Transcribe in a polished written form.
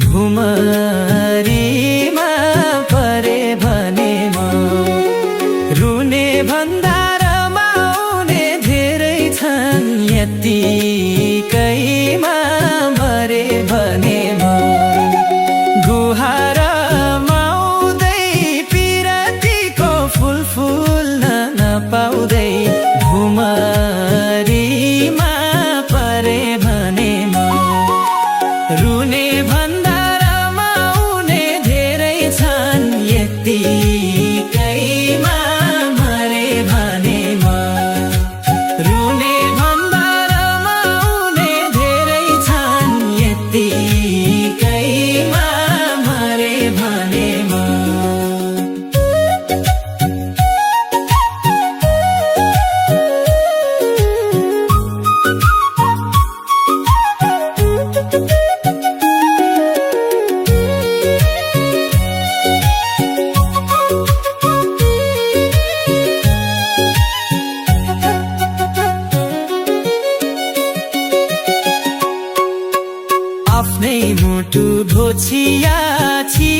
भुमरीमा परे भने म रुने भन्दा रमाउने धेरै छन् यत्तिकैमा मरे भने म गुहार माउँदै पिरतीको फुल फुल्न नपाउँदै भुमरीमा परे भने म रुने भन्दा रमाउने धेरै छन् यत्तिकैमा मरे भने म रुने भन्दा रमाउने धेरै छन् यत्तिकैमा मरे भने म आफ्नै मुटु ढोछिया छि